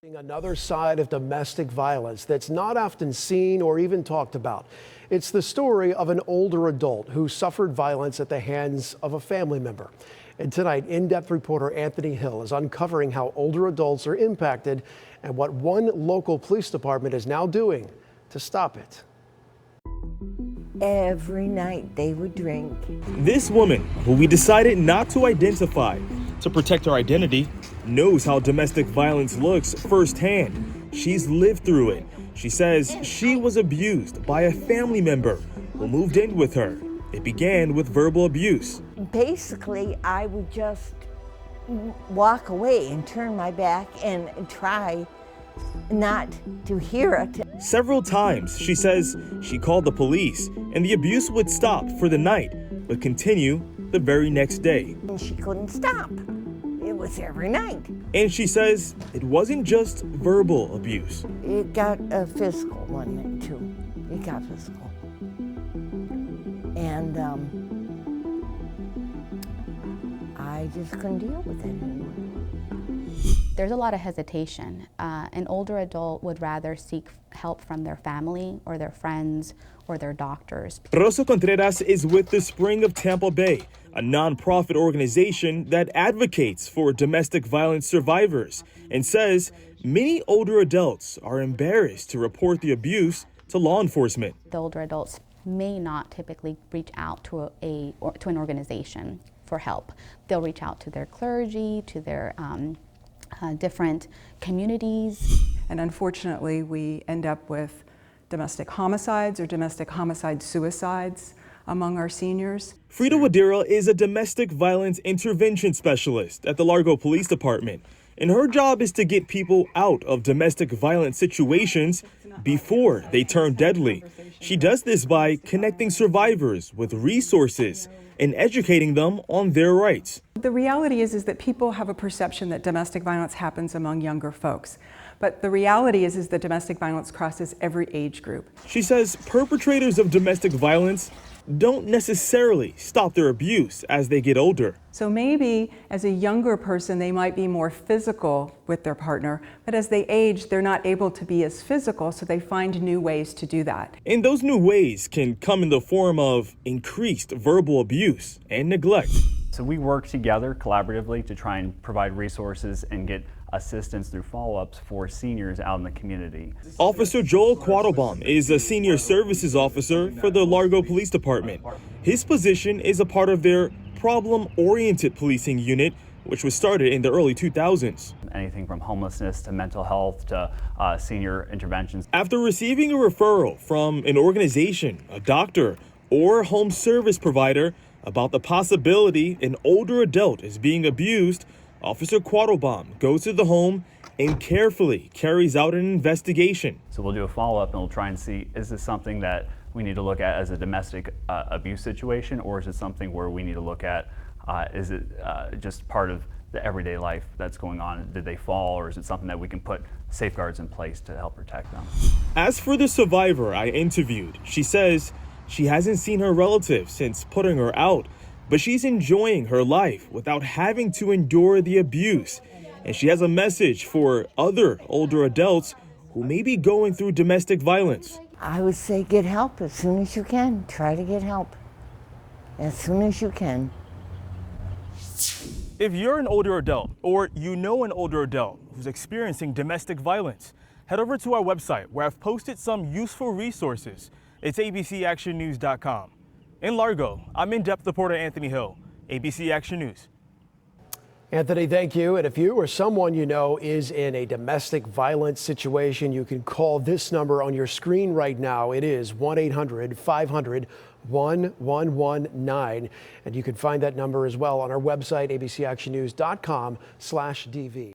Another side of domestic violence that's not often seen or even talked about. It's the story of an older adult who suffered violence at the hands of a family member. And tonight, in-depth reporter Anthony Hill is uncovering how older adults are impacted and what one local police department is now doing to stop it. Every night they would drink. This woman, who we decided not to identify to protect her identity, knows how domestic violence looks firsthand. She's lived through it. She says she was abused by a family member who moved in with her. It began with verbal abuse. Basically, I would just walk away and turn my back and try not to hear it. Several times, she says, she called the police and the abuse would stop for the night, but continue the very next day. And she couldn't stop. It was every night. And she says it wasn't just verbal abuse. It got physical one too. It got physical. And I just couldn't deal with it anymore. There's a lot of hesitation. An older adult would rather seek help from their family or their friends or their doctors. Rosa Contreras is with the Spring of Tampa Bay, a nonprofit organization that advocates for domestic violence survivors, and says many older adults are embarrassed to report the abuse to law enforcement. The older adults may not typically reach out to an organization for help. They'll reach out to their clergy, to their different communities. And unfortunately, we end up with domestic homicides or domestic homicide suicides among our seniors. Frida Wadira is a domestic violence intervention specialist at the Largo Police Department, and her job is to get people out of domestic violence situations before they turn deadly. She does this by connecting survivors with resources and educating them on their rights. The reality is that people have a perception that domestic violence happens among younger folks. But the reality is that domestic violence crosses every age group. She says perpetrators of domestic violence don't necessarily stop their abuse as they get older. So maybe as a younger person, they might be more physical with their partner, but as they age, they're not able to be as physical, so they find new ways to do that. And those new ways can come in the form of increased verbal abuse and neglect. So we work together collaboratively to try and provide resources and get assistance through follow-ups for seniors out in the community. Officer Joel Quattlebaum is a senior services officer for the Largo Police Department. His position is a part of their problem-oriented policing unit, which was started in the early 2000s. Anything from homelessness to mental health to senior interventions. After receiving a referral from an organization, a doctor, or home service provider about the possibility an older adult is being abused, Officer Quattlebaum goes to the home and carefully carries out an investigation. So we'll do a follow-up and we'll try and see, is this something that we need to look at as a domestic abuse situation, or is it something where we need to look at, is it just part of the everyday life that's going on? Did they fall, or is it something that we can put safeguards in place to help protect them? As for the survivor I interviewed, she says she hasn't seen her relative since putting her out, but she's enjoying her life without having to endure the abuse. And she has a message for other older adults who may be going through domestic violence. I would say get help as soon as you can. Try to get help as soon as you can. If you're an older adult or you know an older adult who's experiencing domestic violence, head over to our website where I've posted some useful resources. It's abcactionnews.com. In Largo, I'm in-depth reporter Anthony Hill, ABC Action News. Anthony, thank you. And if you or someone you know is in a domestic violence situation, you can call this number on your screen right now. It is 1-800-500-1119. And you can find that number as well on our website, abcactionnews.com/DV.